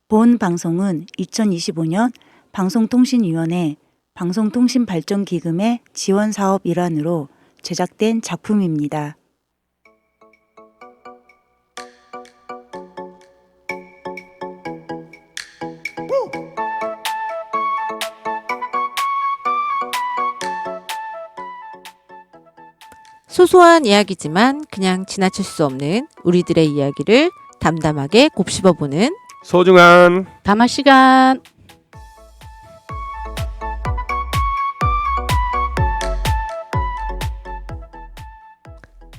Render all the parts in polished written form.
본 방송은 2025년 방송통신위원회 방송통신발전기금의 지원사업 일환으로 제작된 작품입니다. 소소한 이야기지만 그냥 지나칠 수 없는 우리들의 이야기를 담담하게 곱씹어보는 소중한 담화 시간.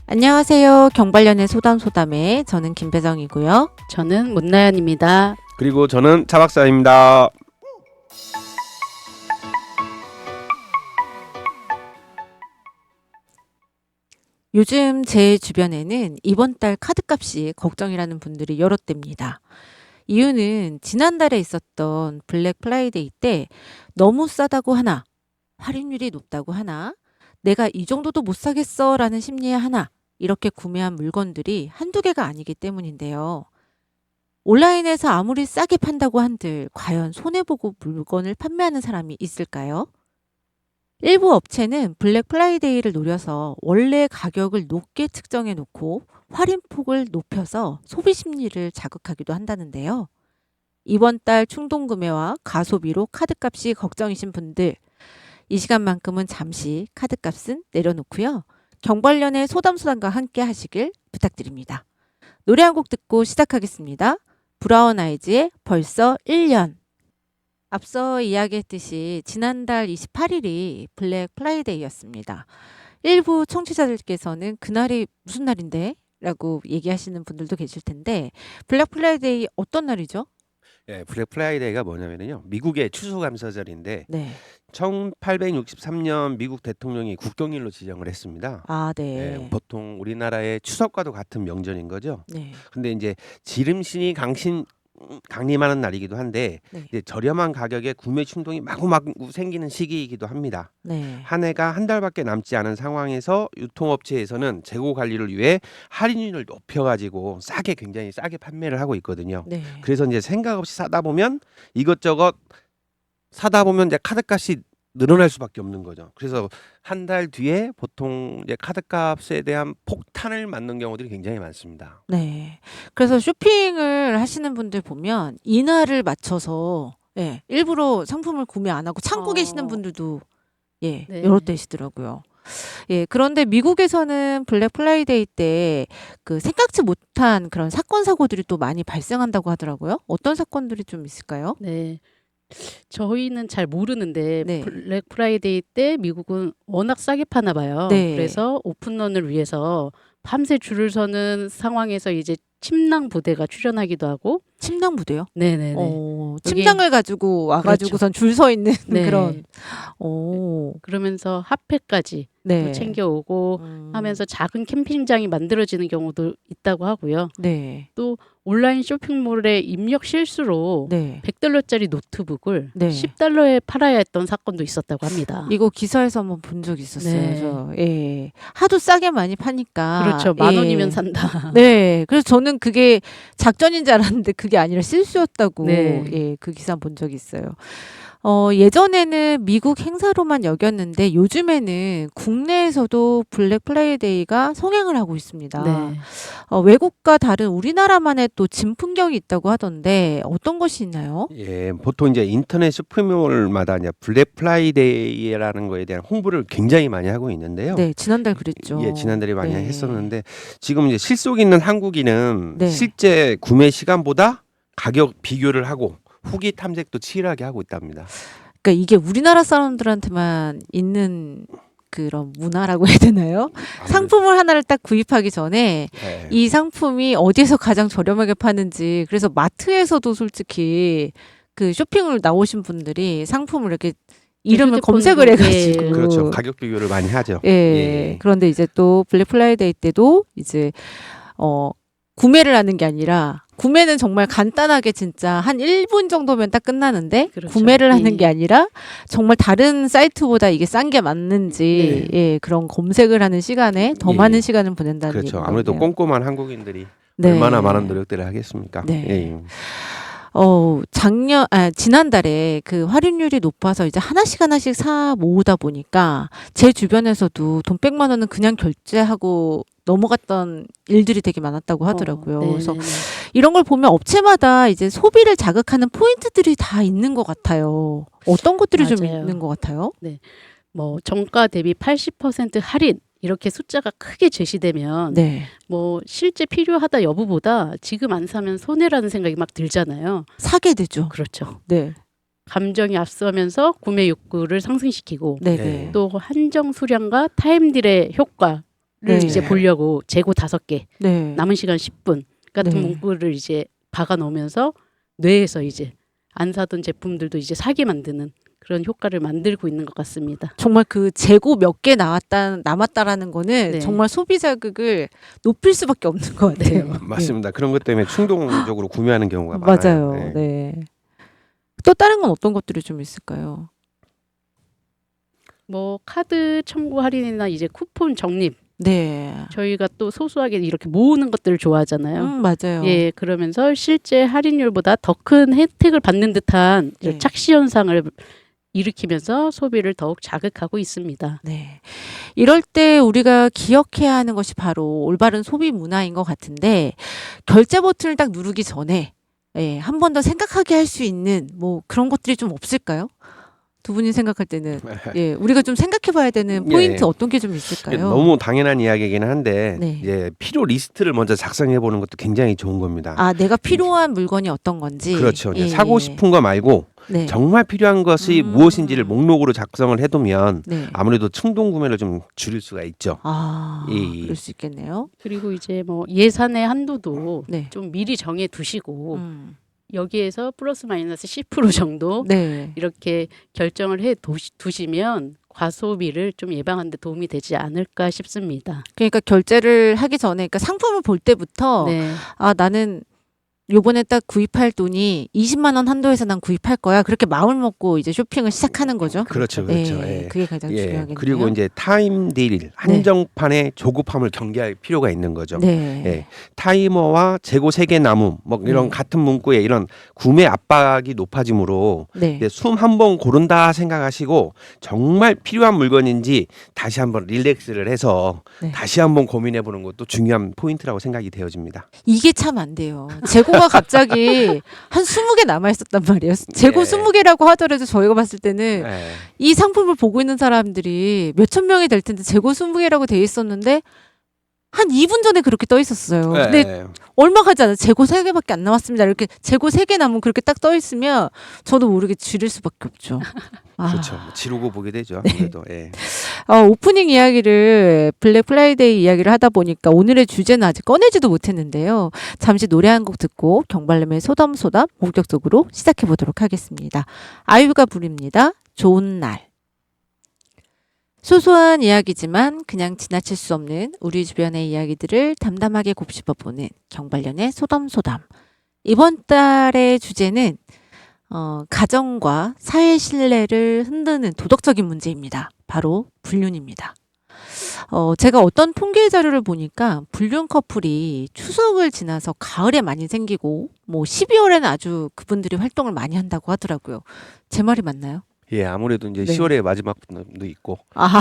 안녕하세요. 경발년의 소담소담의 저는 김배정이고요. 저는 문나연입니다. 그리고 저는 차 박사입니다. 요즘 제 주변에는 이번 달 카드값이 걱정이라는 분들이 여럿 됩니다. 이유는 지난달에 있었던 블랙 프라이데이 때 너무 싸다고 하나, 할인율이 높다고 하나, 내가 이 정도도 못 사겠어 라는 심리에 하나, 이렇게 구매한 물건들이 한두 개가 아니기 때문인데요. 온라인에서 아무리 싸게 판다고 한들 과연 손해보고 물건을 판매하는 사람이 있을까요? 일부 업체는 블랙 프라이데이를 노려서 원래 가격을 높게 측정해 놓고 할인폭을 높여서 소비 심리를 자극하기도 한다는데요. 이번 달 충동구매와 가소비로 카드값이 걱정이신 분들, 이 시간만큼은 잠시 카드값은 내려놓고요. 경발년의 소담소담과 함께 하시길 부탁드립니다. 노래 한 곡 듣고 시작하겠습니다. 브라운 아이즈의 벌써 1년. 앞서 이야기했듯이 지난달 28일이 블랙 프라이데이였습니다. 일부 청취자들께서는 그날이 무슨 날인데? 라고 얘기하시는 분들도 계실 텐데 블랙 프라이데이 어떤 날이죠? 예, 블랙 프라이데이가 뭐냐면요. 미국의 추수감사절인데 네. 1863년 미국 대통령이 국경일로 지정을 했습니다. 아, 네. 예, 보통 우리나라의 추석과도 같은 명절인 거죠. 네. 근데 이제 지름신이 강림하는 날이기도 한데 네. 이제 저렴한 가격에 구매 충동이 마구마구 생기는 시기이기도 합니다. 네. 한 해가 한 달밖에 남지 않은 상황에서 유통업체에서는 재고 관리를 위해 할인율을 높여가지고 굉장히 싸게 판매를 하고 있거든요. 네. 그래서 이제 생각 없이 사다 보면 이것저것 사다 보면 이제 카드값이 늘어날 수밖에 없는 거죠. 그래서 한 달 뒤에 보통 이제 카드값에 대한 폭탄을 맞는 경우들이 굉장히 많습니다. 네. 그래서 쇼핑을 하시는 분들 보면 이날을 맞춰서 예, 일부러 상품을 구매 안 하고 참고 계시는 분들도 예, 네. 여러 되시더라고요. 예, 그런데 미국에서는 블랙 프라이데이 때 그 생각지 못한 그런 사건 사고들이 또 많이 발생한다고 하더라고요. 어떤 사건들이 좀 있을까요? 네. 저희는 잘 모르는데 네. 블랙 프라이데이 때 미국은 워낙 싸게 파나 봐요. 네. 그래서 오픈런을 위해서 밤새 줄을 서는 상황에서 이제 침낭 부대가 출연하기도 하고. 침낭 부대요? 네네네. 어, 여기- 침낭을 가지고 와가지고선 줄 서 있는 네. 그런. 오, 그러면서 핫팩까지 네. 또 챙겨오고 하면서 작은 캠핑장이 만들어지는 경우도 있다고 하고요. 네. 또 온라인 쇼핑몰의 입력 실수로 네. $100짜리 노트북을 네. $10에 팔아야 했던 사건도 있었다고 합니다. 이거 기사에서 한번 본 적 있었어요. 네. 저. 예. 하도 싸게 많이 파니까. 그렇죠. 예. 10,000원이면 산다. 네. 그래서 저는 그게 작전인 줄 알았는데 그게 아니라 실수였다고. 네. 예. 그 기사 본 적이 있어요. 예전에는 미국 행사로만 여겼는데 요즘에는 국내에서도 블랙 프라이데이가 성행을 하고 있습니다. 네. 외국과 다른 우리나라만의 또 진풍경이 있다고 하던데 어떤 것이 있나요? 예, 보통 이제 인터넷 쇼핑몰마다 이제 블랙 프라이데이라는 거에 대한 홍보를 굉장히 많이 하고 있는데요. 네. 지난달 그랬죠. 예, 지난달에 많이 네. 했었는데 지금 이제 실속 있는 한국인은 네. 실제 구매 시간보다 가격 비교를 하고 후기 탐색도 치열하게 하고 있답니다. 그러니까 이게 우리나라 사람들한테만 있는 그런 문화라고 해야 되나요? 상품을 하나를 딱 구입하기 전에 예. 이 상품이 어디에서 가장 저렴하게 파는지, 그래서 마트에서도 솔직히 그 쇼핑을 나오신 분들이 상품을 이렇게 이름을 휴대폰으로, 검색을 해가지고 예. 그렇죠. 가격 비교를 많이 하죠. 예. 예. 그런데 이제 또 블랙 프라이데이 때도 이제 구매를 하는 게 아니라 구매는 정말 간단하게 진짜 한 1분 정도면 딱 끝나는데 그렇죠. 구매를 하는 예. 게 아니라 정말 다른 사이트보다 이게 싼 게 맞는지 예, 그런 검색을 하는 시간에 더 예. 많은 시간을 보낸다는 그렇죠. 얘기인 아무래도 거네요. 꼼꼼한 한국인들이 네. 얼마나 많은 노력들을 하겠습니까? 네. 예. 지난달에 그 할인율이 높아서 이제 하나씩 사 모으다 보니까 제 주변에서도 돈 100만 원은 그냥 결제하고 넘어갔던 일들이 되게 많았다고 하더라고요. 그래서 네네네. 이런 걸 보면 업체마다 이제 소비를 자극하는 포인트들이 다 있는 것 같아요. 어떤 것들이 좀 맞아요. 있는 것 같아요? 뭐 정가 대비 80% 할인 이렇게 숫자가 크게 제시되면 네. 뭐 실제 필요하다 여부보다 지금 안 사면 손해라는 생각이 막 들잖아요. 사게 되죠. 그렇죠. 네. 감정이 앞서면서 구매 욕구를 상승시키고 네. 네. 네. 또 한정 수량과 타임딜의 효과를 네. 이제 보려고 재고 5개, 네. 남은 시간 10분 같은 네. 문구를 이제 박아 놓으면서 뇌에서 이제 안 사던 제품들도 이제 사게 만드는 그런 효과를 만들고 있는 것 같습니다. 정말 그 재고 몇 개 남았다라는 거는 네. 정말 소비 자극을 높일 수밖에 없는 것 같아요. 맞습니다. 그런 것 때문에 충동적으로 구매하는 경우가 네. 많아요. 맞아요. 네. 또 다른 건 어떤 것들이 좀 있을까요? 뭐 카드 청구 할인이나 이제 쿠폰 적립 네. 저희가 또 소소하게 이렇게 모으는 것들을 좋아하잖아요. 맞아요. 예, 그러면서 실제 할인율보다 더 큰 혜택을 받는 듯한 네. 착시 현상을 일으키면서 소비를 더욱 자극하고 있습니다. 네. 이럴 때 우리가 기억해야 하는 것이 바로 올바른 소비 문화인 것 같은데 결제 버튼을 딱 누르기 전에 한 번 더 생각하게 할 수 있는 뭐 그런 것들이 좀 없을까요? 두 분이 생각할 때는 우리가 좀 생각해 봐야 되는 포인트 예. 어떤 게 좀 이게 있을까요? 너무 당연한 이야기이긴 한데 네. 이제 필요 리스트를 먼저 작성해 보는 것도 굉장히 좋은 겁니다. 아, 내가 필요한 물건이 어떤 건지. 그렇죠. 이제 예, 사고 예. 싶은 거 말고 네. 정말 필요한 것이 무엇인지를 목록으로 작성을 해두면 네. 아무래도 충동 구매를 좀 줄일 수가 있죠. 아, 예. 그럴 수 있겠네요. 그리고 이제 뭐 예산의 한도도 네. 좀 미리 정해 두시고 여기에서 플러스 마이너스 10% 정도 네. 이렇게 결정을 해 두시면 과소비를 좀 예방하는 데 도움이 되지 않을까 싶습니다. 그러니까 결제를 하기 전에 그러니까 상품을 볼 때부터 네. 아, 나는 요번에 딱 구입할 돈이 20만 원 한도에서 난 구입할 거야. 그렇게 마음을 먹고 이제 쇼핑을 시작하는 거죠. 그렇죠. 예, 예. 그게 가장 예. 중요하겠네요. 그리고 이제 타임 딜 한정판의 조급함을 경계할 필요가 있는 거죠. 네. 예. 타이머와 재고 3개 남음 뭐 이런 네. 같은 문구에 이런 구매 압박이 높아지므로 네. 숨 한 번 고른다 생각하시고 정말 필요한 물건인지 다시 한번 릴렉스를 해서 네. 다시 한번 고민해 보는 것도 중요한 포인트라고 생각이 되어집니다. 이게 참 안 돼요. 재고가 갑자기 한 20개 남아 있었단 말이에요. 재고 예. 20개라고 하더라도 저희가 봤을 때는 예. 이 상품을 보고 있는 사람들이 몇천 명이 될 텐데 재고 20개라고 돼 있었는데 한 2분 전에 그렇게 떠 있었어요. 근데 예. 얼마 가지 않아 재고 3개밖에 안 남았습니다. 이렇게 재고 3개 남으면 그렇게 딱 떠 있으면 저도 모르게 줄일 수밖에 없죠. 아. 그렇죠. 뭐 지르고 보게 되죠. 아무래도. 예. 오프닝 이야기를 블랙 프라이데이 이야기를 하다 보니까 오늘의 주제는 아직 꺼내지도 못했는데요. 잠시 노래 한 곡 듣고 경발님의 소담소담 본격적으로 시작해 보도록 하겠습니다. 아이유가 부릅니다. 좋은 날. 소소한 이야기지만 그냥 지나칠 수 없는 우리 주변의 이야기들을 담담하게 곱씹어보는 경발련의 소담소담. 이번 달의 주제는 가정과 사회 신뢰를 흔드는 도덕적인 문제입니다. 바로 불륜입니다. 제가 어떤 통계 자료를 보니까 불륜 커플이 추석을 지나서 가을에 많이 생기고 뭐 12월에는 아주 그분들이 활동을 많이 한다고 하더라고요. 제 말이 맞나요? 예, 아무래도 이제 네. 10월의 마지막 분도 있고 아,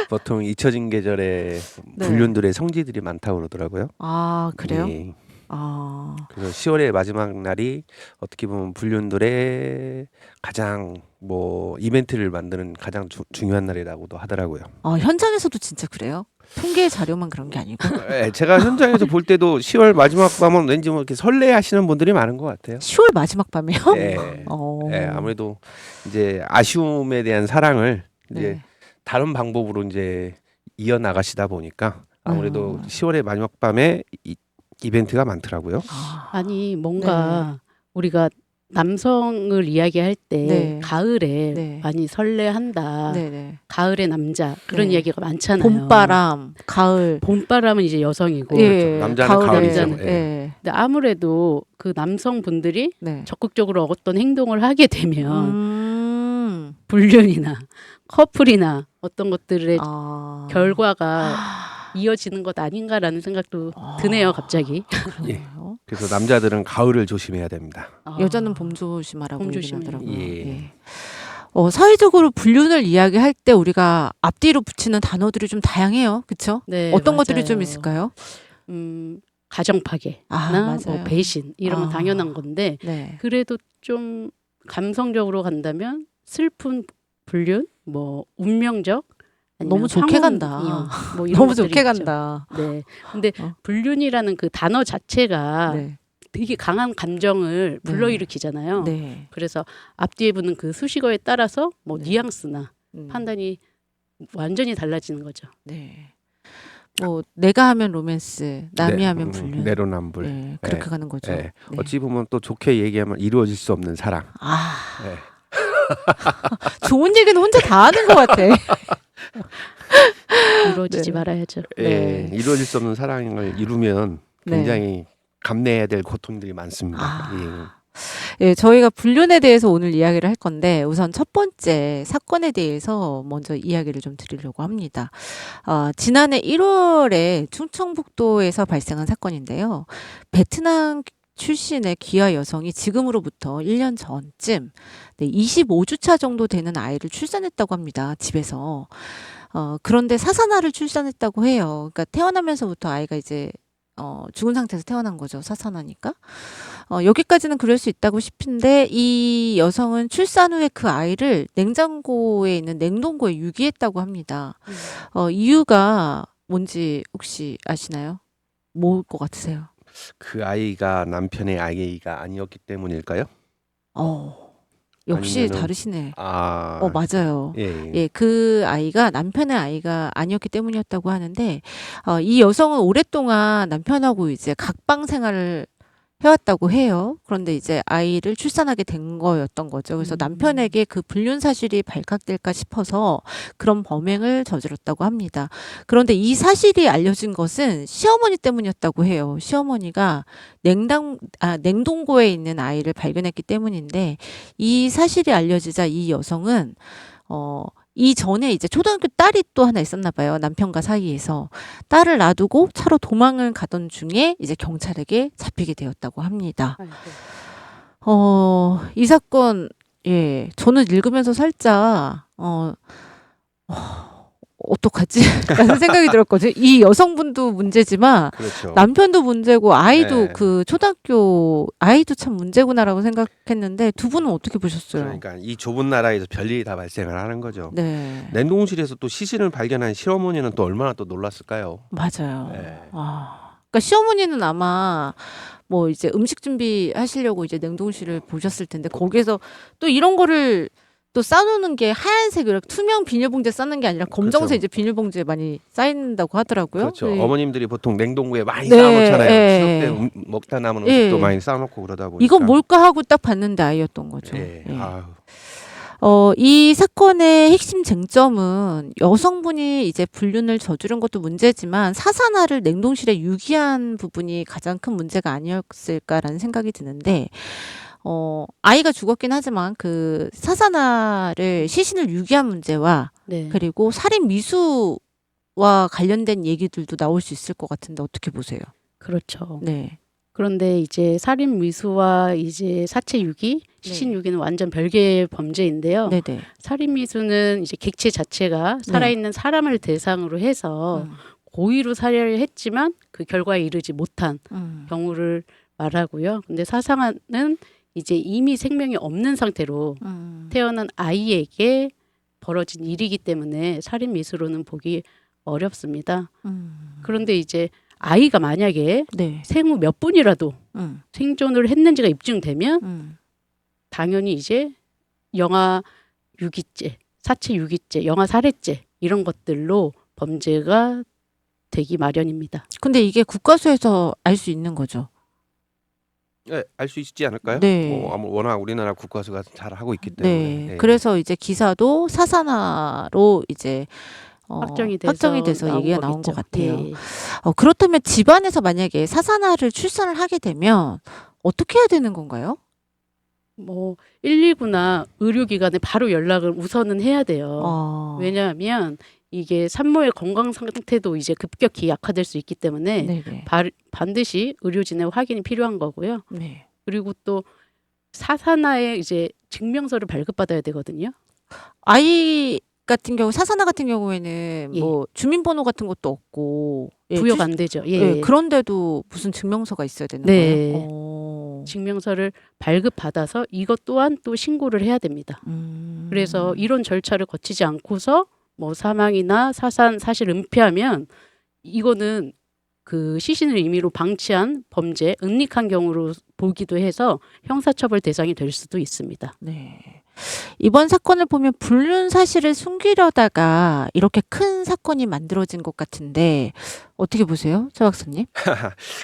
보통 잊혀진 계절에 네. 불륜들의 성지들이 많다고 그러더라고요. 아 그래요? 예. 아, 그래서 10월의 마지막 날이 어떻게 보면 불륜들의 가장 뭐 이벤트를 만드는 가장 중요한 날이라고도 하더라고요. 현장에서도 진짜 그래요? 통계 자료만 그런 게 아니고 예, 제가 현장에서 볼 때도 10월 마지막 밤은 왠지 뭐 이렇게 설레하시는 분들이 많은 것 같아요. 10월 마지막 밤에요? 예. 어. 예, 아무래도 이제 아쉬움에 대한 사랑을 이제 네. 다른 방법으로 이제 이어 나가시다 보니까 아무래도 아. 10월의 마지막 밤에 이벤트가 많더라고요. 아니 뭔가 우리가 남성을 이야기할 때 네. 가을에 네. 많이 설레한다. 네네. 가을의 남자 그런 네. 이야기가 많잖아요. 봄바람, 가을. 봄바람은 이제 여성이고 예, 남자는 가을에. 가을이죠. 예. 근데 아무래도 그 남성분들이 네. 적극적으로 어떤 행동을 하게 되면 불륜이나 커플이나 어떤 것들의 아. 결과가 이어지는 것 아닌가라는 생각도 아. 드네요, 갑자기. 그러네요. 그래서 남자들은 가을을 조심해야 됩니다. 여자는 봄 조심하라고 봄 얘기는 조심해요. 하더라고요. 예. 예. 사회적으로 불륜을 이야기할 때 우리가 앞뒤로 붙이는 단어들이 좀 다양해요. 그렇죠? 네, 어떤 것들이 좀 맞아요. 있을까요? 가정 파괴나 맞아요. 뭐 배신 이런 건 아. 당연한 건데 네. 그래도 좀 감성적으로 간다면 슬픈 불륜, 뭐 운명적, 아니면 너무 좋게 상혼 간다. 이혼, 뭐 이런 너무 것들이 좋게 있죠. 간다. 네. 근데 어. 불륜이라는 그 단어 자체가 네. 되게 강한 감정을 네. 불러일으키잖아요. 네. 그래서 앞뒤에 붙는 그 수식어에 따라서 뭐 네. 뉘앙스나 음. 판단이 완전히 달라지는 거죠. 네. 뭐 내가 하면 로맨스, 남이 하면 불륜. 내로남불. 네, 그렇게 네. 가는 거죠. 네. 네. 어찌 보면 또 좋게 얘기하면 이루어질 수 없는 사랑. 아, 네. 좋은 얘기는 혼자 다 하는 것 같아. 이루어지지 네. 말아야죠. 네. 이루어질 수 없는 사랑을 이루면 네. 굉장히 감내해야 될 고통들이 많습니다. 아. 예, 저희가 불륜에 대해서 오늘 이야기를 할 건데 우선 첫 번째 사건에 대해서 먼저 이야기를 좀 드리려고 합니다. 지난해 1월에 충청북도에서 발생한 사건인데요. 베트남 출신의 귀화 여성이 지금으로부터 1년 전쯤 25주차 정도 되는 아이를 출산했다고 합니다. 집에서. 그런데 사산아를 출산했다고 해요. 그러니까 태어나면서부터 아이가 이제 죽은 상태에서 태어난 거죠. 사산아니까. 여기까지는 그럴 수 있다고 싶은데 이 여성은 출산 후에 그 아이를 냉장고에 있는 냉동고에 유기했다고 합니다. 이유가 뭔지 혹시 아시나요? 뭘 것 같으세요? 그 아이가 남편의 아이가 아니었기 때문일까요? 역시 아니면은 다르시네. 아, 맞아요. 예. 예, 그 아이가 남편의 아이가 아니었기 때문이었다고 하는데, 이 여성은 오랫동안 남편하고 이제 각방 생활을 해왔다고 해요. 그런데 이제 아이를 출산하게 된 거였던 거죠. 그래서 남편에게 그 불륜 사실이 발각될까 싶어서 그런 범행을 저질렀다고 합니다. 그런데 이 사실이 알려진 것은 시어머니 때문이었다고 해요. 시어머니가 냉동고에 있는 아이를 발견했기 때문인데 이 사실이 알려지자 이 여성은 이전에 이제 초등학교 딸이 또 하나 있었나 봐요. 남편과 사이에서. 딸을 놔두고 차로 도망을 가던 중에 이제 경찰에게 잡히게 되었다고 합니다. 이 사건, 예, 저는 읽으면서 살짝, 어떡하지? 라는 생각이 들었거든요. 이 여성분도 문제지만 그렇죠. 남편도 문제고 아이도 네. 그 초등학교 아이도 참 문제구나라고 생각했는데 두 분은 어떻게 보셨어요? 그러니까 이 좁은 나라에서 별일이 다 발생을 하는 거죠. 네. 냉동실에서 또 시신을 발견한 시어머니는 또 얼마나 또 놀랐을까요? 맞아요. 네. 그러니까 시어머니는 아마 뭐 이제 음식 준비하시려고 이제 냉동실을 보셨을 텐데 거기에서 또 이런 거를 또 싸놓는 게 하얀색 이렇게 투명 비닐봉지에 싸는 게 아니라 검정색 그렇죠. 이제 비닐봉지에 많이 쌓인다고 하더라고요. 그렇죠. 네. 어머님들이 보통 냉동고에 많이 네, 쌓아놓잖아요. 예. 추석 때 먹다 남은 예. 음식도 많이 쌓아놓고 그러다 보니까. 이건 뭘까 하고 딱 봤는데 아이였던 거죠. 예. 예. 아유. 이 사건의 핵심 쟁점은 여성분이 이제 불륜을 저지른 것도 문제지만 사산아를 냉동실에 유기한 부분이 가장 큰 문제가 아니었을까라는 생각이 드는데, 아이가 죽었긴 하지만 그 사산아를 시신을 유기한 문제와 네. 그리고 살인 미수와 관련된 얘기들도 나올 수 있을 것 같은데 어떻게 보세요? 그렇죠. 네. 그런데 이제 살인 미수와 이제 사체 유기, 시신 유기는 완전 별개의 범죄인데요. 네네. 살인 미수는 이제 객체 자체가 살아있는 사람을 대상으로 해서 고의로 살해를 했지만 그 결과에 이르지 못한 경우를 말하고요. 근데 사상아는 이제 이미 생명이 없는 상태로 태어난 아이에게 벌어진 일이기 때문에 살인 미수로는 보기 어렵습니다. 그런데 이제 아이가 만약에 네. 생후 몇 분이라도 생존을 했는지가 입증되면 당연히 이제 영아 유기죄, 사체 유기죄, 영아 살해죄 이런 것들로 범죄가 되기 마련입니다. 근데 이게 국가수에서 알 수 있는 거죠. 네, 알 수 있지 않을까요? 네. 워낙 우리나라 국가수가 잘 하고 있기 때문에. 네. 예. 그래서 이제 기사도 사산아로 이제 확정이 돼서 얘기가 나온 것 거겠죠. 같아요. 예. 그렇다면 집안에서 만약에 사산아를 출산을 하게 되면 어떻게 해야 되는 건가요? 뭐 119나 의료기관에 바로 연락을 우선은 해야 돼요. 어. 왜냐하면 이게 산모의 건강 상태도 이제 급격히 약화될 수 있기 때문에 네네. 반드시 의료진의 확인이 필요한 거고요. 네. 그리고 또 사산화의 이제 증명서를 발급받아야 되거든요. 아이 같은 경우 사산화 같은 경우에는 예. 뭐 주민번호 같은 것도 없고 부여가 안 되죠. 예. 예, 그런데도 무슨 증명서가 있어야 되는 네. 거예요? 어. 증명서를 발급받아서 이것 또한 또 신고를 해야 됩니다. 그래서 이런 절차를 거치지 않고서 뭐 사망이나 사산 사실 은폐하면 이거는 그 시신을 임의로 방치한 범죄, 은닉한 경우로 보기도 해서 형사처벌 대상이 될 수도 있습니다. 네. 이번 사건을 보면 불륜 사실을 숨기려다가 이렇게 큰 사건이 만들어진 것 같은데 어떻게 보세요, 차 박사님?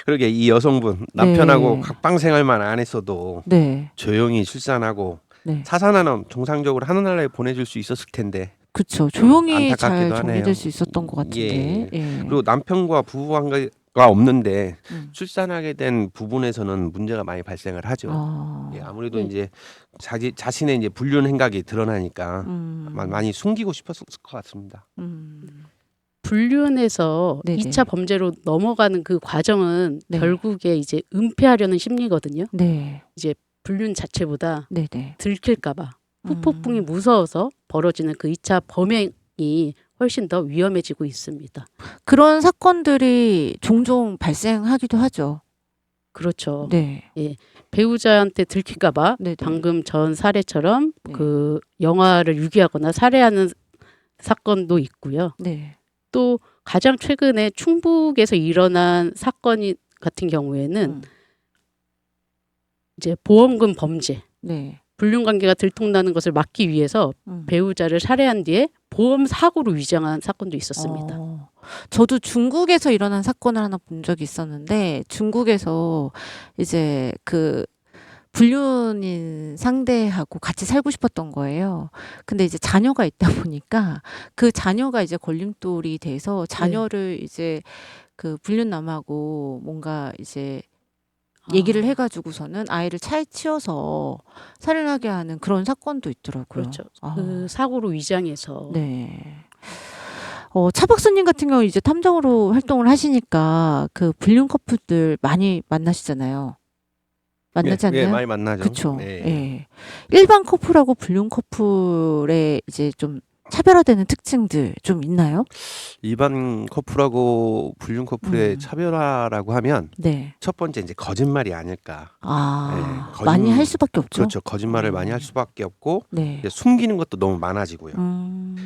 그러게 이 여성분 남편하고 네. 각방 생활만 안 했어도 네. 조용히 출산하고 네. 사산화는 정상적으로 하늘나라에 보내줄 수 있었을 텐데. 그쵸. 조용히 안타깝기도 잘 하네요. 정리될 수 있었던 것 같은데. 예. 그리고 남편과 부부관계가 없는데 음. 출산하게 된 부분에서는 문제가 많이 발생을 하죠. 아. 예, 아무래도 네. 이제 자신의 이제 불륜 행각이 드러나니까 많이 숨기고 싶었을 것 같습니다. 불륜에서 네네. 2차 범죄로 넘어가는 그 과정은 네. 결국에 이제 은폐하려는 심리거든요. 네. 불륜 자체보다 네네. 들킬까봐 후폭풍이 무서워서 벌어지는 그 2차 범행이 훨씬 더 위험해지고 있습니다. 그런 사건들이 종종 발생하기도 하죠. 그렇죠. 네. 배우자한테 들킬까봐 네네. 방금 전 사례처럼 네. 그 영화를 유기하거나 살해하는 사건도 있고요. 네. 또 가장 최근에 충북에서 일어난 사건이 같은 경우에는 이제 보험금 범죄, 네. 불륜 관계가 들통나는 것을 막기 위해서 배우자를 살해한 뒤에 보험 사고로 위장한 사건도 있었습니다. 저도 중국에서 일어난 사건을 하나 본 적이 있었는데 중국에서 이제 그 불륜인 상대하고 같이 살고 싶었던 거예요. 근데 이제 자녀가 있다 보니까 그 자녀가 이제 걸림돌이 돼서 자녀를 이제 그 불륜남하고 뭔가 이제 얘기를 해가지고서는 아이를 차에 치여서 살인하게 하는 그런 사건도 있더라고요. 그렇죠. 아. 그 사고로 위장해서 네. 차 박사님 같은 경우 이제 탐정으로 활동을 하시니까 그 불륜 커플들 많이 만나시잖아요. 만나지 않나요? 예, 많이 만나죠. 그렇죠. 네. 예. 일반 커플하고 불륜 커플의 이제 좀 차별화되는 특징들 좀 있나요? 일반 커플하고 불륜 커플의 차별화라고 하면 네. 첫 번째 이제 거짓말이 아닐까. 아, 네, 많이 할 수밖에 없죠. 그렇죠. 거짓말을 많이 할 수밖에 없고 네. 이제 숨기는 것도 너무 많아지고요.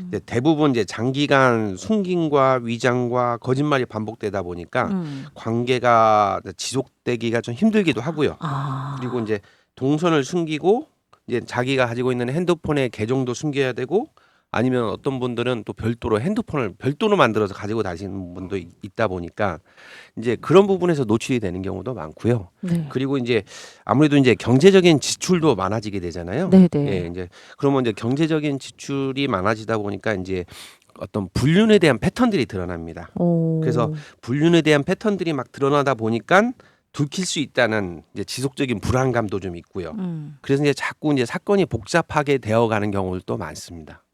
이제 대부분 이제 장기간 숨김과 위장과 거짓말이 반복되다 보니까 관계가 지속되기가 좀 힘들기도 하고요. 아. 그리고 이제 동선을 숨기고 이제 자기가 가지고 있는 핸드폰의 계정도 숨겨야 되고 아니면 어떤 분들은 또 별도로 핸드폰을 별도로 만들어서 가지고 다니시는 분도 있다 보니까 이제 그런 부분에서 노출이 되는 경우도 많고요. 네. 그리고 이제 아무래도 이제 경제적인 지출도 많아지게 되잖아요. 네네. 예, 이제 그러면 이제 경제적인 지출이 많아지다 보니까 이제 어떤 불륜에 대한 패턴들이 드러납니다. 오. 그래서 불륜에 대한 패턴들이 막 드러나다 보니까 들킬 수 있다는 이제 지속적인 불안감도 좀 있고요. 그래서 이제 자꾸 이제 사건이 복잡하게 되어가는 경우도 많습니다.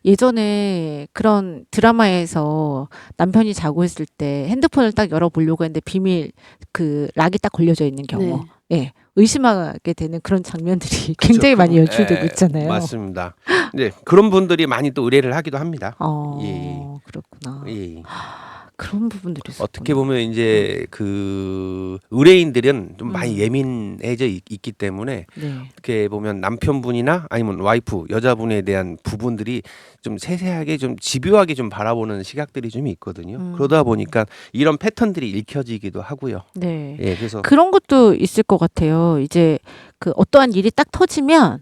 예전에 그런 드라마에서 남편이 자고 있을 때 핸드폰을 딱 열어보려고 했는데 비밀 그 락이 딱 걸려져 있는 경우, 예, 의심하게 되는 그런 장면들이 굉장히 많이 연출되고 있잖아요. 맞습니다. 네, 그런 분들이 많이 또 의뢰를 하기도 합니다. 예. 그렇구나. 예. 그런 부분들이 있었구나. 어떻게 보면 이제 그 의뢰인들은 좀 많이 예민해져 있기 때문에 네. 어떻게 보면 남편분이나 아니면 와이프 여자분에 대한 부분들이 좀 세세하게 좀 집요하게 좀 바라보는 시각들이 좀 있거든요. 그러다 보니까 이런 패턴들이 읽혀지기도 하고요. 네. 예, 그래서 그런 것도 있을 것 같아요. 이제 그 어떠한 일이 딱 터지면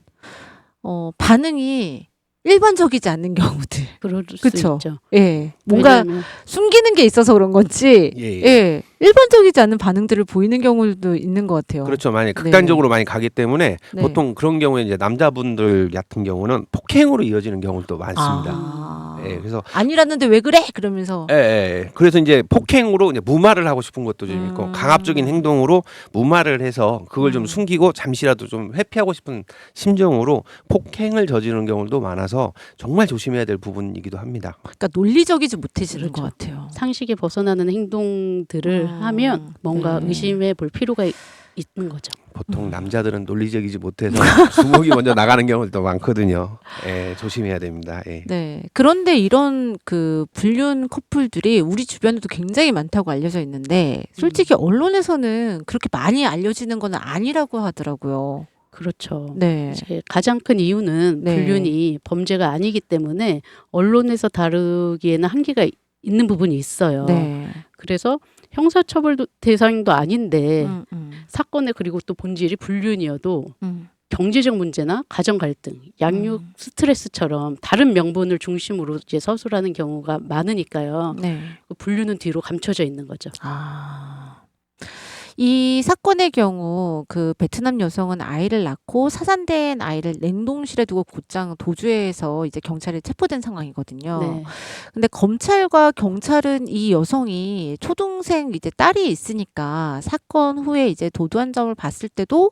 반응이 일반적이지 않는 경우들. 그럴 수 그쵸? 있죠. 예. 뭔가 왜냐하면 숨기는 게 있어서 그런 건지, 예. 예. 일반적이지 않은 반응들을 보이는 경우도 있는 것 같아요. 그렇죠. 많이 극단적으로 많이 가기 때문에 네. 보통 그런 경우에 이제 남자분들 같은 경우는 폭행으로 이어지는 경우도 많습니다. 아. 예, 그래서 아니라는데 왜 그래? 그러면서. 그래서 이제 폭행으로 이제 무마를 하고 싶은 것도 좀 있고 강압적인 행동으로 무마를 해서 그걸 좀 숨기고 잠시라도 좀 회피하고 싶은 심정으로 폭행을 저지르는 경우도 많아서 정말 조심해야 될 부분이기도 합니다. 그러니까 논리적이지 못해지는 그렇죠. 것 같아요. 상식에 벗어나는 행동들을 하면 뭔가 네. 의심해 볼 필요가 있는 거죠. 보통 남자들은 논리적이지 못해서 주먹이 먼저 나가는 경우도 많거든요. 예, 조심해야 됩니다. 예. 네. 그런데 이런 그 불륜 커플들이 우리 주변에도 굉장히 많다고 알려져 있는데 솔직히 언론에서는 그렇게 많이 알려지는 건 아니라고 하더라고요. 그렇죠. 네. 이제 가장 큰 이유는 네. 불륜이 범죄가 아니기 때문에 언론에서 다루기에는 한계가 있는 부분이 있어요. 네. 그래서 형사처벌 대상도 아닌데 음. 사건의 그리고 또 본질이 불륜이어도 음. 경제적 문제나 가정 갈등, 양육 스트레스처럼 다른 명분을 중심으로 이제 서술하는 경우가 많으니까요. 네. 그 불륜은 뒤로 감춰져 있는 거죠. 이 사건의 경우 그 베트남 여성은 아이를 낳고 사산된 아이를 냉동실에 두고 곧장 도주해서 이제 경찰에 체포된 상황이거든요. 네. 근데 검찰과 경찰은 이 여성이 초동생 이제 딸이 있으니까 사건 후에 이제 도주한 점을 봤을 때도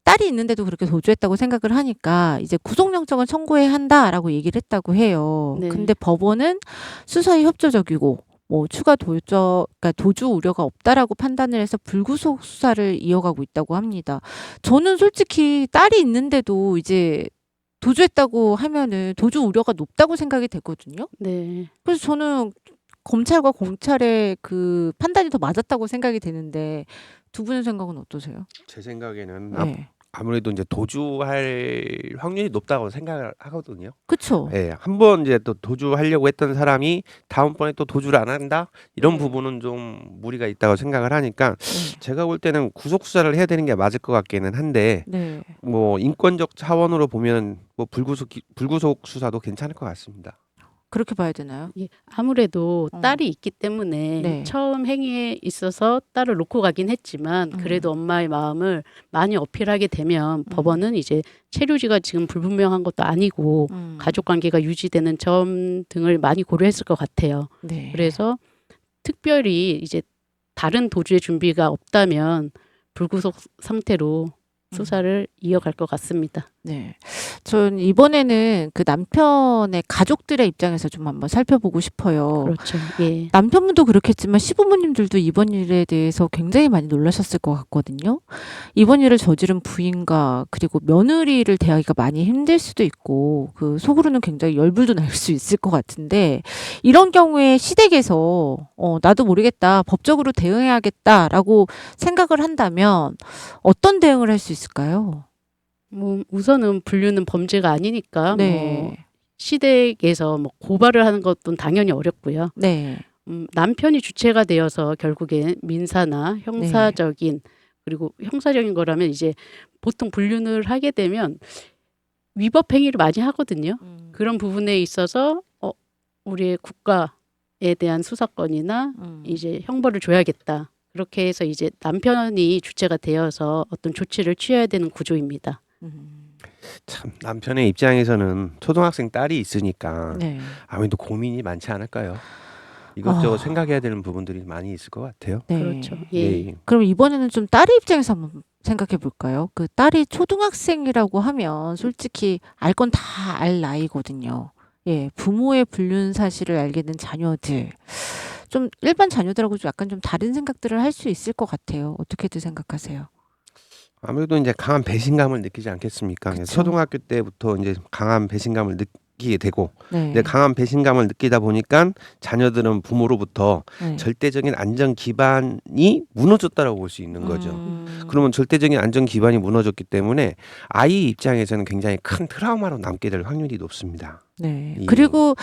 딸이 있는데도 그렇게 도주했다고 생각을 하니까 이제 구속영장을 청구해야 한다라고 얘기를 했다고 해요. 네. 근데 법원은 수사에 협조적이고 뭐 추가 그러니까 도주 우려가 없다라고 판단을 해서 불구속 수사를 이어가고 있다고 합니다. 저는 솔직히 딸이 있는데도 이제 도주했다고 하면은 도주 우려가 높다고 생각이 되거든요. 네. 그래서 저는 검찰과 경찰의 그 판단이 더 맞았다고 생각이 되는데 두 분의 생각은 어떠세요? 제 생각에는 네. 아무래도 이제 도주할 확률이 높다고 생각을 하거든요. 그쵸? 예, 한번 이제 또 도주하려고 했던 사람이 다음번에 또 도주를 안 한다? 이런 네. 부분은 좀 무리가 있다고 생각을 하니까 네. 제가 볼 때는 구속 수사를 해야 되는 게 맞을 것 같기는 한데 네. 뭐 인권적 차원으로 보면 뭐 불구속 수사도 괜찮을 것 같습니다. 그렇게 봐야 되나요? 예, 아무래도 어. 딸이 있기 때문에 네. 처음 행위에 있어서 딸을 놓고 가긴 했지만 그래도 엄마의 마음을 많이 어필하게 되면 법원은 이제 체류지가 지금 불분명한 것도 아니고 가족 관계가 유지되는 점 등을 많이 고려했을 것 같아요. 네. 그래서 특별히 이제 다른 도주의 준비가 없다면 불구속 상태로 수사를 이어갈 것 같습니다. 네. 전 이번에는 그 남편의 가족들의 입장에서 좀 한번 살펴보고 싶어요. 그렇죠. 예. 남편분도 그렇겠지만 시부모님들도 이번 일에 대해서 굉장히 많이 놀라셨을 것 같거든요. 이번 일을 저지른 부인과 그리고 며느리를 대하기가 많이 힘들 수도 있고 그 속으로는 굉장히 열불도 날 수 있을 것 같은데 이런 경우에 시댁에서 나도 모르겠다 법적으로 대응해야겠다라고 생각을 한다면 어떤 대응을 할 수 있을까요? 뭐 우선은 불륜은 범죄가 아니니까 뭐 네. 시댁에서 뭐 고발을 하는 것도 당연히 어렵고요. 네. 남편이 주체가 되어서 결국엔 민사나 형사적인 그리고 형사적인 거라면 이제 보통 불륜을 하게 되면 위법 행위를 많이 하거든요. 그런 부분에 있어서 우리의 국가에 대한 수사권이나 이제 형벌을 줘야겠다. 그렇게 해서 이제 남편이 주체가 되어서 어떤 조치를 취해야 되는 구조입니다. 참 남편의 입장에서는 초등학생 딸이 있으니까 네. 아무래도 고민이 많지 않을까요? 이것저것 생각해야 되는 부분들이 많이 있을 것 같아요. 네. 그렇죠. 예. 그럼 이번에는 좀 딸의 입장에서 한번 생각해 볼까요? 그 딸이 초등학생이라고 하면 솔직히 알 건 다 알 나이거든요. 예, 부모의 불륜 사실을 알게 된 자녀들. 좀 일반 자녀들하고 좀 약간 좀 다른 생각들을 할 수 있을 것 같아요. 어떻게들 생각하세요? 아무래도 이제 강한 배신감을 느끼지 않겠습니까? 그쵸. 초등학교 때부터 이제 강한 배신감을 느끼게 되고, 네. 근데 강한 배신감을 느끼다 보니까 자녀들은 부모로부터 네. 절대적인 안전 기반이 무너졌다라고 볼 수 있는 거죠. 그러면 절대적인 안전 기반이 무너졌기 때문에 아이 입장에서는 굉장히 큰 트라우마로 남게 될 확률이 높습니다. 네. 이- 그리고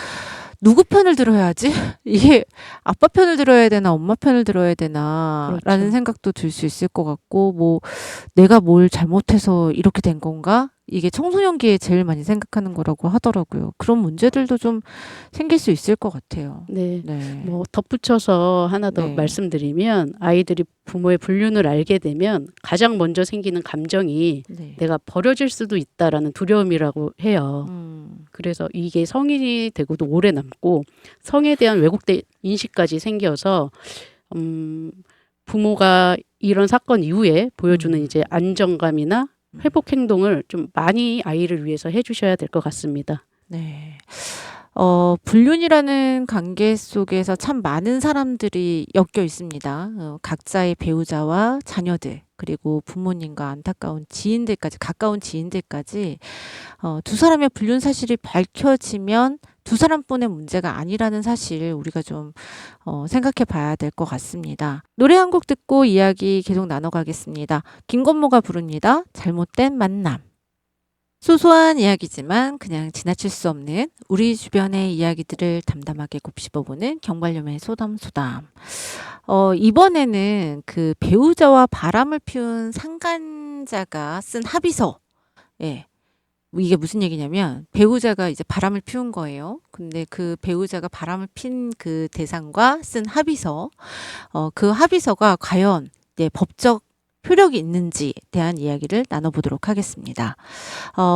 누구 편을 들어야지? 이게 아빠 편을 들어야 되나 엄마 편을 들어야 되나 그렇죠. 라는 생각도 들 수 있을 것 같고 뭐 내가 뭘 잘못해서 이렇게 된 건가? 이게 청소년기에 제일 많이 생각하는 거라고 하더라고요. 그런 문제들도 좀 생길 수 있을 것 같아요. 네. 네. 뭐 덧붙여서 하나 더 네. 말씀드리면 아이들이 부모의 불륜을 알게 되면 가장 먼저 생기는 감정이 네. 내가 버려질 수도 있다라는 두려움이라고 해요. 그래서 이게 성인이 되고도 오래 남고 성에 대한 왜곡된 인식까지 생겨서 부모가 이런 사건 이후에 보여주는 이제 안정감이나 회복 행동을 좀 많이 아이를 위해서 해주셔야 될 것 같습니다. 네. 불륜이라는 관계 속에서 참 많은 사람들이 엮여 있습니다. 각자의 배우자와 자녀들, 그리고 부모님과 안타까운 지인들까지, 가까운 지인들까지, 두 사람의 불륜 사실이 밝혀지면 두 사람뿐의 문제가 아니라는 사실 우리가 좀 생각해 봐야 될 것 같습니다. 노래 한 곡 듣고 이야기 계속 나눠가겠습니다. 김건모가 부릅니다. 잘못된 만남. 소소한 이야기지만 그냥 지나칠 수 없는 우리 주변의 이야기들을 담담하게 곱씹어보는 경발염의 소담소담. 이번에는 그 배우자와 바람을 피운 상간자가 쓴 합의서. 예. 이게 무슨 얘기냐면 배우자가 이제 바람을 피운 거예요. 근데 그 배우자가 바람을 핀 그 대상과 쓴 합의서. 그 합의서가 과연 법적 효력이 있는지에 대한 이야기를 나눠보도록 하겠습니다.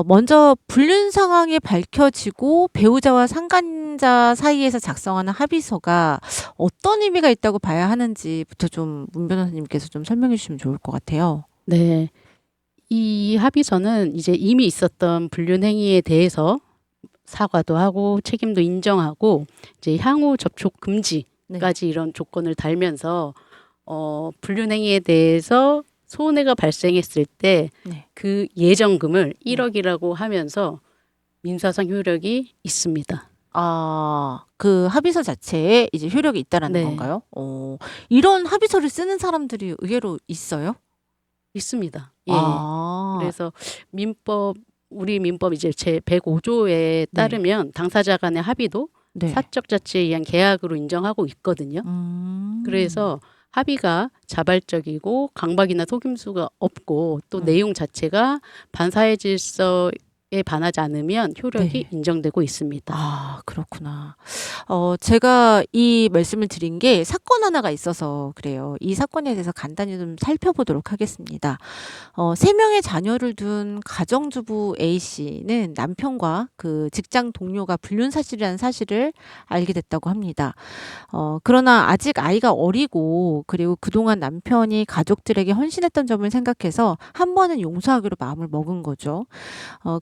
먼저 불륜 상황이 밝혀지고 배우자와 상간자 사이에서 작성하는 합의서가 어떤 의미가 있다고 봐야 하는지부터 좀 문 변호사님께서 좀 설명해 주시면 좋을 것 같아요. 네. 이 합의서는 이제 이미 있었던 불륜 행위에 대해서 사과도 하고 책임도 인정하고 이제 향후 접촉 금지까지 이런 조건을 달면서 불륜 행위에 대해서 손해가 발생했을 때 그 예정금을 1억이라고 하면서 민사상 효력이 있습니다. 그 합의서 자체에 이제 효력이 있다라는 네. 건가요? 이런 합의서를 쓰는 사람들이 의외로 있어요? 있습니다. 예. 그래서 우리 민법 이제 제 105조에 따르면 당사자 간의 합의도 사적 자치에 의한 계약으로 인정하고 있거든요. 그래서 합의가 자발적이고 강박이나 속임수가 없고 또 내용 자체가 반사회 질서에 반하지 않으면 효력이 인정되고 있습니다. 그렇구나. 제가 이 말씀을 드린 게 사건 하나가 있어서 그래요. 이 사건에 대해서 간단히 좀 살펴보도록 하겠습니다. 3명의 자녀를 둔 가정주부 A씨는 남편과 그 직장 동료가 불륜 사실이라는 사실을 알게 됐다고 합니다. 그러나 아직 아이가 어리고 그리고 그동안 남편이 가족들에게 헌신했던 점을 생각해서 한 번은 용서하기로 마음을 먹은 거죠.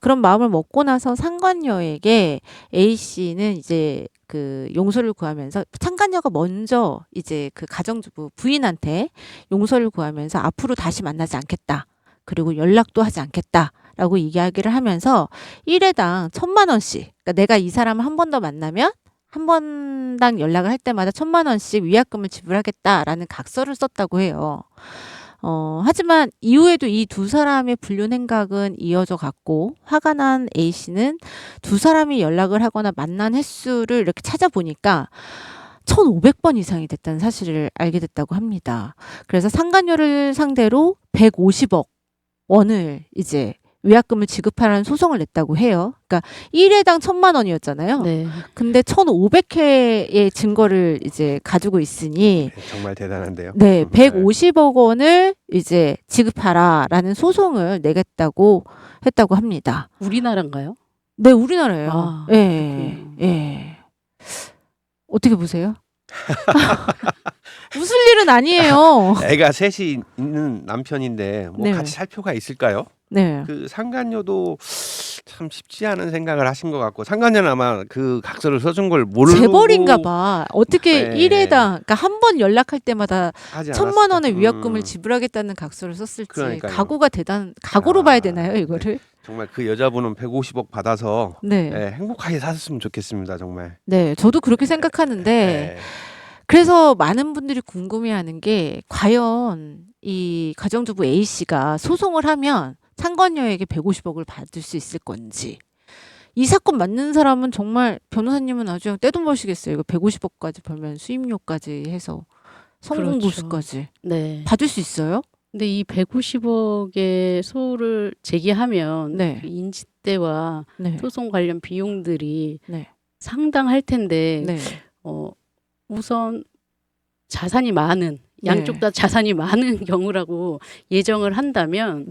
그런 마음을 먹고 나서 상간녀에게 A씨는 이제 그 용서를 구하면서 상간녀가 먼저 이제 그 가정주부 부인한테 용서를 구하면서 앞으로 다시 만나지 않겠다. 그리고 연락도 하지 않겠다라고 이야기를 하면서 1회당 1,000만 원씩. 그러니까 내가 이 사람을 한 번 더 만나면 한 번당 연락을 할 때마다 1,000만 원씩 위약금을 지불하겠다라는 각서를 썼다고 해요. 하지만 이후에도 이 두 사람의 불륜 행각은 이어져 갔고 화가 난 A씨는 두 사람이 연락을 하거나 만난 횟수를 이렇게 찾아보니까 1,500번 이상이 됐다는 사실을 알게 됐다고 합니다. 그래서 상간녀를 상대로 150억 원을 이제 위약금을 지급하라는 소송을 냈다고 해요. 그러니까 1회당 1,000만 원이었잖아요. 네. 근데 1,500회의 증거를 이제 가지고 있으니 정말 대단한데요. 150억 원을 이제 지급하라라는 소송을 내겠다고 했다고 합니다. 우리나라인가요? 네, 우리나라예요. 예. 예. 어떻게 보세요? 웃을 일은 아니에요. 애가 셋이 있는 남편인데 뭐 같이 살 필요가 있을까요? 네. 그 상간녀도 참 쉽지 않은 생각을 하신 것 같고 상간녀는 아마 그 각서를 써준 걸 모르고 재벌인가 봐. 어떻게 1회당 그러니까 한 번 연락할 때마다 1,000만 원의 위약금을 지불하겠다는 각서를 썼을지 그러니까요. 각오로 봐야 되나요, 이거를? 정말 그 여자분은 150억 받아서 행복하게 사셨으면 좋겠습니다, 정말. 네, 저도 그렇게 생각하는데 그래서 많은 분들이 궁금해하는 게 과연 이 가정주부 A씨가 소송을 하면 상간녀에게 150억을 받을 수 있을 건지. 이 사건 맞는 사람은 정말 변호사님은 아주 그냥 떼돈 버시겠어요. 이거 150억까지 벌면 수임료까지 해서 성공보수까지 받을 수 있어요? 근데 이 150억의 소를 제기하면 그 인지대와 소송 관련 비용들이 상당할 텐데 우선 자산이 많은 양쪽 다 자산이 많은 경우라고 예정을 한다면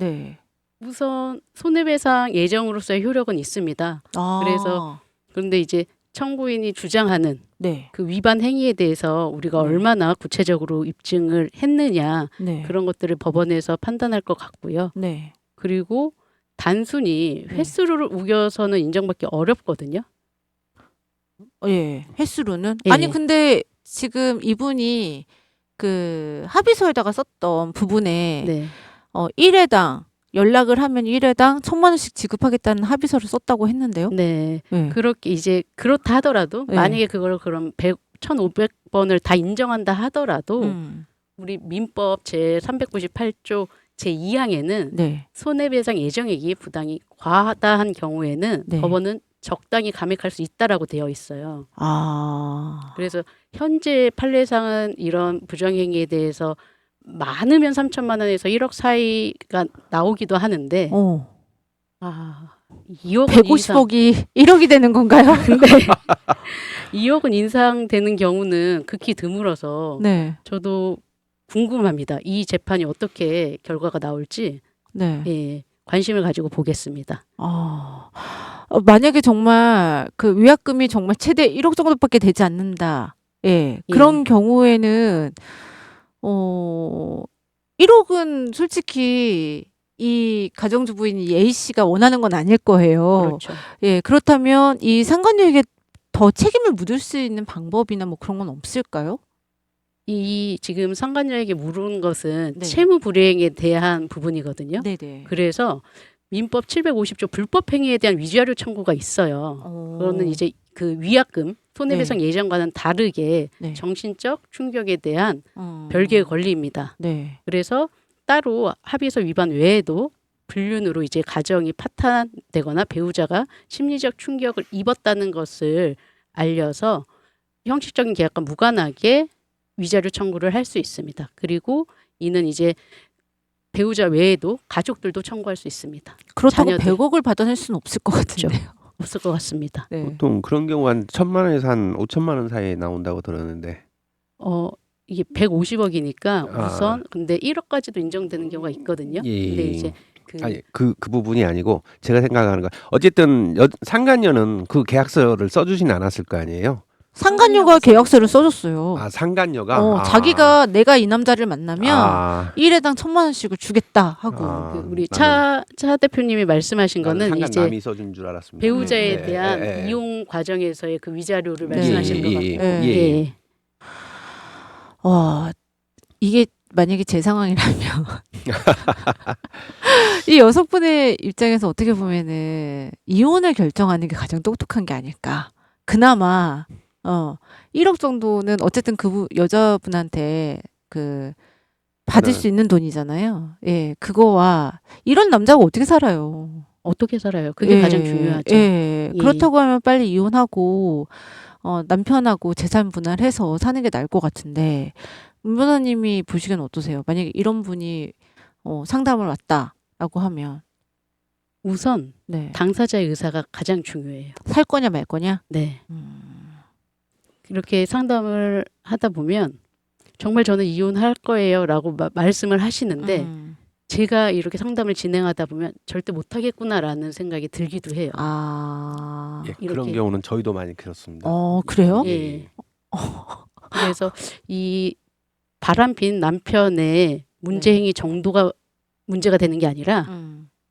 우선 손해배상 예정으로서의 효력은 있습니다. 아, 그래서 그런데 이제 청구인이 주장하는 네, 그 위반 행위에 대해서 우리가 네. 얼마나 구체적으로 입증을 했느냐 네, 그런 것들을 법원에서 판단할 것 같고요. 네, 그리고 단순히 네. 횟수를 우겨서는 인정받기 어렵거든요. 예, 횟수로는 예. 아니 근데 지금 이분이 그 합의서에다가 썼던 부분에 네. 1회당 연락을 하면 1회당 1,000만 원씩 지급하겠다는 합의서를 썼다고 했는데요. 네. 네. 그렇게 이제 그렇다 하더라도 네. 만약에 그걸 그럼 1,500번을 다 인정한다 하더라도 음, 우리 민법 제 398조 제 2항에는 네, 손해배상 예정액이 부당이 과다한 경우에는 네. 법원은 적당히 감액할 수 있다라고 되어 있어요. 아, 그래서 현재 판례상은 이런 부정행위에 대해서 많으면 3천만 원에서 1억 사이가 나오기도 하는데 아, 2억은 150억이 1억이 되는 건가요? 근데 2억은 인상되는 경우는 극히 드물어서 네, 저도 궁금합니다. 이 재판이 어떻게 결과가 나올지 네. 예, 관심을 가지고 보겠습니다. 만약에 정말 그 위약금이 정말 최대 1억 정도밖에 되지 않는다. 예. 그런 경우에는 1억은 솔직히 이 가정주부인 A 씨가 원하는 건 아닐 거예요. 그렇죠. 예. 그렇다면 이 상간녀에게 더 책임을 묻을 수 있는 방법이나 뭐 그런 건 없을까요? 이 지금 상간녀에게 물은 것은 네. 채무 불이행에 대한 부분이거든요. 네네. 그래서 민법 750조 불법 행위에 대한 위자료 청구가 있어요. 그거는 이제 그 위약금 손해배상 예정과는 다르게 네. 정신적 충격에 대한 어. 별개의 권리입니다. 네. 그래서 따로 합의서 위반 외에도 불륜으로 이제 가정이 파탄되거나 배우자가 심리적 충격을 입었다는 것을 알려서 형식적인 계약과 무관하게 위자료 청구를 할 수 있습니다. 그리고 이는 이제 배우자 외에도 가족들도 청구할 수 있습니다. 그렇다고 자녀들. 100억을 받아낼 수는 없을 것 같은데요. 없을 것 같습니다. 네. 보통 그런 경우 한 1,000만 원에서 한 5천만 원 사이에 나온다고 들었는데. 이게 150억이니까 아. 우선 근데 1억까지도 인정되는 경우가 있거든요. 예. 근데 이제 아니 그 부분이 아니고 제가 생각하는 건 어쨌든 상간녀는 그 계약서를 써주진 않았을 거 아니에요. 상간녀가 계약서를 써줬어요. 아 상간녀가 자기가 내가 이 남자를 만나면 아, 1회당 1,000만 원씩을 주겠다 하고. 아, 그 우리 나는- 차 대표님이 말씀하신 나는 거는 이제 상간남이 써준 줄 알았습니다. 배우자에 네, 대한 네, 네. 이용 과정에서의 그 위자료를 네. 말씀하시는 것 예, 같고 예, 예. 예. 이게 만약에 제 상황이라면 이 여성분의 입장에서 어떻게 보면은 이혼을 결정하는 게 가장 똑똑한 게 아닐까. 그나마 1억 정도는 어쨌든 여자분한테 그 받을 네. 수 있는 돈이잖아요. 예, 그거와 이런 남자가 어떻게 살아요? 어떻게 살아요? 그게 예, 가장 중요하죠. 예. 예. 그렇다고 하면 빨리 이혼하고 남편하고 재산 분할해서 사는 게 나을 것 같은데 문 변호사님이 보시기엔 어떠세요? 만약에 이런 분이 상담을 왔다라고 하면 우선 네. 당사자의 의사가 가장 중요해요. 살 거냐 말 거냐? 네. 이렇게 상담을 하다 보면 정말 저는 이혼할 거예요라고 말씀을 하시는데 제가 이렇게 상담을 진행하다 보면 절대 못 하겠구나라는 생각이 들기도 해요. 아, 예, 이렇게. 그런 경우는 저희도 많이 그렇습니다. 그래요? 예. 그래서 이 바람핀 남편의 문제 행위 정도가 문제가 되는 게 아니라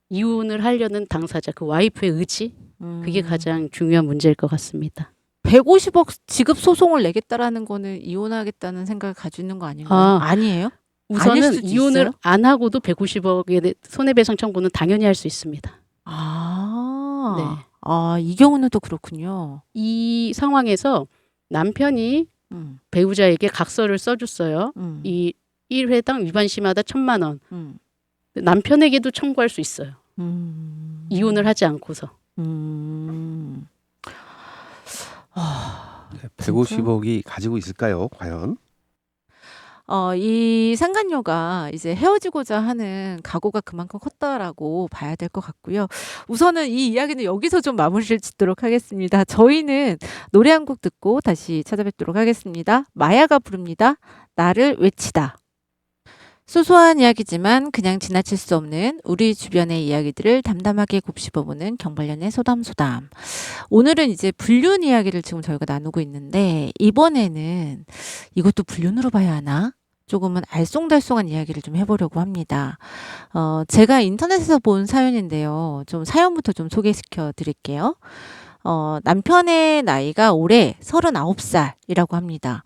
이혼을 하려는 당사자 그 와이프의 의지 그게 가장 중요한 문제일 것 같습니다. 150억 지급 소송을 내겠다라는 거는 이혼하겠다는 생각을 가지고 있는 거 아닌가요? 아니에요? 아닐 우선은 수도 이혼을 있어요? 안 하고도 150억의 손해배상 청구는 당연히 할 수 있습니다. 아, 네. 이 경우는 또 그렇군요. 이 상황에서 남편이 배우자에게 각서를 써줬어요. 이 1회당 위반 시마다 1,000만 원. 남편에게도 청구할 수 있어요. 이혼을 하지 않고서. 150억이 가지고 있을까요? 과연? 이 상간녀가 이제 헤어지고자 하는 각오가 그만큼 컸다라고 봐야 될 것 같고요. 우선은 이 이야기는 여기서 좀 마무리를 짓도록 하겠습니다. 저희는 노래 한 곡 듣고 다시 찾아뵙도록 하겠습니다. 마야가 부릅니다. 나를 외치다. 소소한 이야기지만 그냥 지나칠 수 없는 우리 주변의 이야기들을 담담하게 곱씹어보는 경발년의 소담소담. 오늘은 이제 불륜 이야기를 지금 저희가 나누고 있는데 이번에는 이것도 불륜으로 봐야 하나? 조금은 알쏭달쏭한 이야기를 좀 해보려고 합니다. 제가 인터넷에서 본 사연인데요. 좀 사연부터 좀 소개시켜 드릴게요. 남편의 나이가 올해 39살이라고 합니다.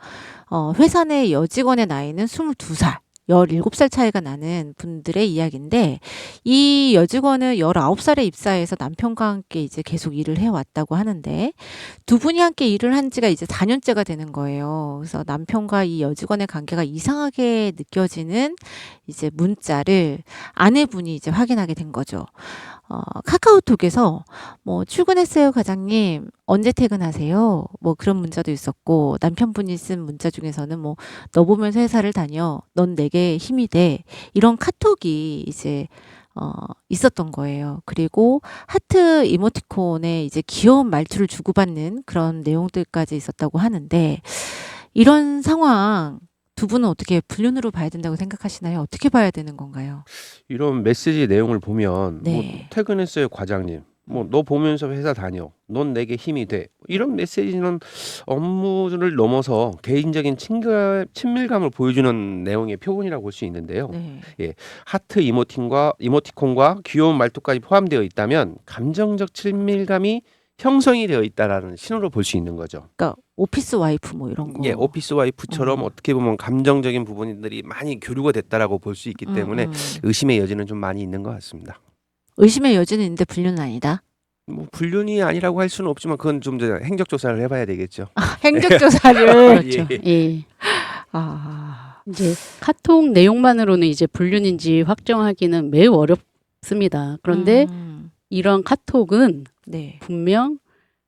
회사 내 여직원의 나이는 22살. 17살 차이가 나는 분들의 이야기인데, 이 여직원은 19살에 입사해서 남편과 함께 이제 계속 일을 해왔다고 하는데, 두 분이 함께 일을 한 지가 이제 4년째가 되는 거예요. 그래서 남편과 이 여직원의 관계가 이상하게 느껴지는 이제 문자를 아내분이 이제 확인하게 된 거죠. 카카오톡에서 뭐 출근했어요, 과장님. 언제 퇴근하세요? 뭐 그런 문자도 있었고, 남편분이 쓴 문자 중에서는 뭐 너 보면서 회사를 다녀. 넌 내게 힘이 돼. 이런 카톡이 이제 있었던 거예요. 그리고 하트 이모티콘에 이제 귀여운 말투를 주고받는 그런 내용들까지 있었다고 하는데, 이런 상황 두 분은 어떻게 불륜으로 봐야 된다고 생각하시나요? 어떻게 봐야 되는 건가요? 이런 메시지 내용을 보면 네. 뭐 퇴근했어요, 과장님. 뭐 너 보면서 회사 다녀. 넌 내게 힘이 돼. 이런 메시지는 업무를 넘어서 개인적인 친밀감을 보여주는 내용의 표본이라고 볼 수 있는데요. 네. 하트 이모티콘과 귀여운 말투까지 포함되어 있다면 감정적 친밀감이 형성이 되어 있다라는 신호로 볼 수 있는 거죠. 그러니까 오피스 와이프 뭐 이런 거. 예, 오피스 와이프처럼 어떻게 보면 감정적인 부분들이 많이 교류가 됐다라고 볼 수 있기 때문에 의심의 여지는 좀 많이 있는 것 같습니다. 의심의 여지는 있는데 불륜은 아니다. 뭐 불륜이 아니라고 할 수는 없지만 그건 좀 이제 행적 조사를 해봐야 되겠죠. 행적조사를. 그렇죠. 예. 아, 이제 카톡 내용만으로는 이제 불륜인지 확정하기는 매우 어렵습니다. 그런데 이런 카톡은 네. 분명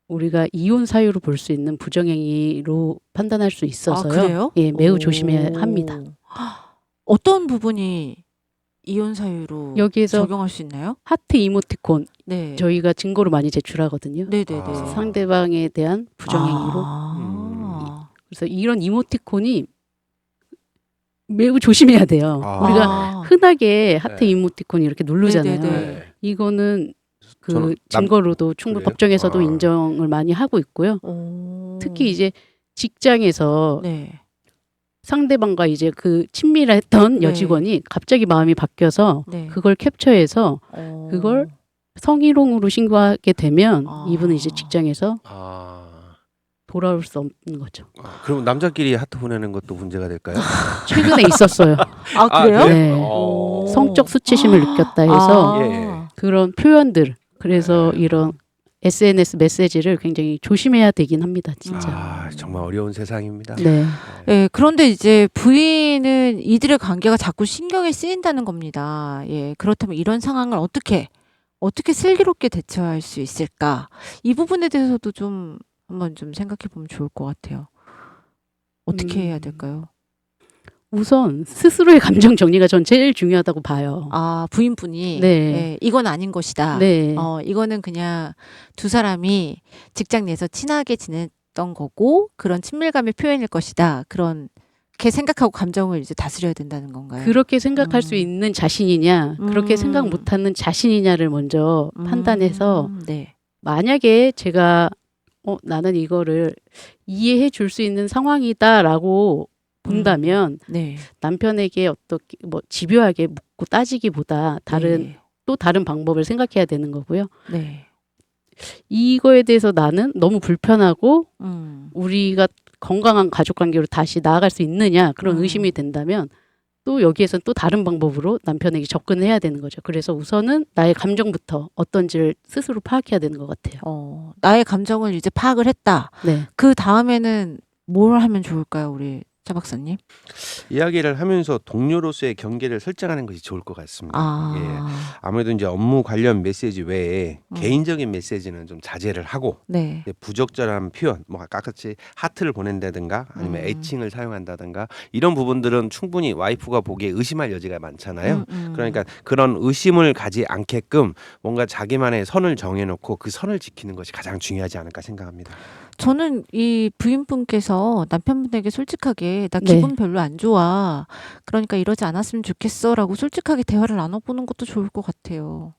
우리가 이혼 사유로 볼 수 있는 부정행위로 판단할 수 있어서요. 그래요? 예, 매우 오. 조심해야 합니다. 어떤 부분이 이혼 사유로 여기에서 적용할 수 있나요? 하트 이모티콘 네. 저희가 증거로 많이 제출하거든요. 네네네. 아. 상대방에 대한 부정행위로. 아. 그래서 이런 이모티콘이 매우 조심해야 돼요. 아. 우리가 흔하게 하트 네. 이모티콘 이렇게 누르잖아요. 네네네. 이거는 그 저는 증거로도 충분히 그래요? 법정에서도 아. 인정을 많이 하고 있고요. 오. 특히 이제 직장에서 네. 상대방과 이제 그 친밀했던 네. 여직원이 갑자기 마음이 바뀌어서 네. 그걸 캡처해서 그걸 성희롱으로 신고하게 되면 아. 이분은 이제 직장에서 아, 돌아올 수 없는 거죠. 그럼 남자끼리 하트 보내는 것도 문제가 될까요? 최근에 있었어요. 아, 그래요? 네. 어. 성적 수치심을 느꼈다 해서 예. 그런 표현들. 그래서 네. 이런 SNS 메시지를 굉장히 조심해야 되긴 합니다. 진짜. 아, 정말 어려운 세상입니다. 네. 예, 그런데 이제 부인은 이들의 관계가 자꾸 신경이 쓰인다는 겁니다. 예, 그렇다면 이런 상황을 어떻게 슬기롭게 대처할 수 있을까? 이 부분에 대해서도 좀 한번 좀 생각해 보면 좋을 것 같아요. 어떻게 해야 될까요? 우선 스스로의 감정 정리가 전 제일 중요하다고 봐요. 아, 부인분이 네. 예, 이건 아닌 것이다. 네. 이거는 그냥 두 사람이 직장 내에서 친하게 지냈던 거고 그런 친밀감의 표현일 것이다. 그렇게 생각하고 감정을 이제 다스려야 된다는 건가요? 그렇게 생각할 수 있는 자신이냐, 그렇게 생각 못하는 자신이냐를 먼저 판단해서 네. 만약에 제가 나는 이거를 이해해 줄 수 있는 상황이다라고 본다면 네. 남편에게 어떻게 뭐 집요하게 묻고 따지기보다 또 다른 방법을 생각해야 되는 거고요. 네. 이거에 대해서 나는 너무 불편하고 음. 우리가 건강한 가족 관계로 다시 나아갈 수 있느냐 그런 음. 의심이 된다면 또 여기에서는 또 다른 방법으로 남편에게 접근해야 되는 거죠. 그래서 우선은 나의 감정부터 어떤지를 스스로 파악해야 되는 것 같아요. 나의 감정을 이제 파악을 했다. 네. 그 다음에는 뭘 하면 좋을까요, 우리 차 박사님? 이야기를 하면서 동료로서의 경계를 설정하는 것이 좋을 것 같습니다. 예. 아무래도 이제 업무 관련 메시지 외에 개인적인 메시지는 좀 자제를 하고 네. 부적절한 표현, 뭐 아까 같이 하트를 보낸다든가 아니면 애칭을 사용한다든가 이런 부분들은 충분히 와이프가 보기에 의심할 여지가 많잖아요. 그러니까 그런 의심을 가지 않게끔 뭔가 자기만의 선을 정해놓고 그 선을 지키는 것이 가장 중요하지 않을까 생각합니다. 저는 이 부인분께서 남편분에게 솔직하게 때 나 네. 기분 별로 안 좋아. 그러니까 이러지 않았으면 좋겠어라고 솔직하게 대화를 나눠보는 것도 좋을 것 같아요.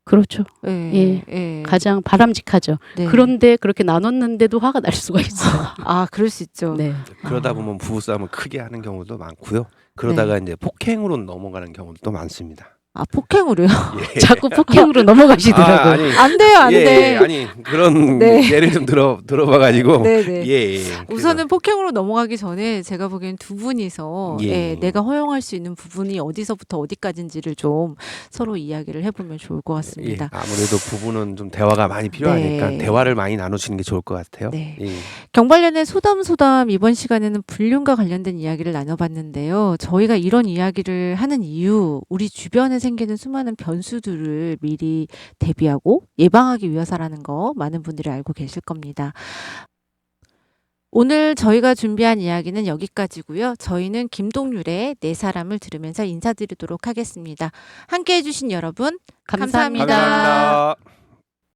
그렇죠. 예, 예. 가장 바람직하죠. 네. 그런데 그렇게 나눴는데도 화가 날 수가 있어요. 아, 그럴 수 있죠. 네. 그러다 보면 부부싸움을 크게 하는 경우도 많고요. 그러다가 이제 폭행으로 넘어가는 경우도 많습니다. 아, 폭행으로요? 예. 자꾸 폭행으로 넘어가시더라고요. 아니, 안 돼요, 안 예, 돼. 아니 그런 네. 예를 좀 들어봐가지고 네네. 예, 예. 우선은 폭행으로 넘어가기 전에 제가 보기엔 두 분이서 예. 예, 내가 허용할 수 있는 부분이 어디서부터 어디까지인지를 좀 서로 이야기를 해보면 좋을 것 그래서, 예, 같습니다. 아무래도 부부는 좀 대화가 많이 필요하니까 네. 대화를 많이 나누시는 게 좋을 것 같아요. 네. 예. 경발년의 소담소담 이번 시간에는 불륜과 관련된 이야기를 나눠봤는데요. 저희가 이런 이야기를 하는 이유, 우리 주변에 생기는 수많은 변수들을 미리 대비하고 예방하기 위해서라는 거 많은 분들이 알고 계실 겁니다. 오늘 저희가 준비한 이야기는 여기까지고요. 저희는 김동률의 네 사람을 들으면서 인사드리도록 하겠습니다. 함께해 주신 여러분 감사합니다. 감사합니다.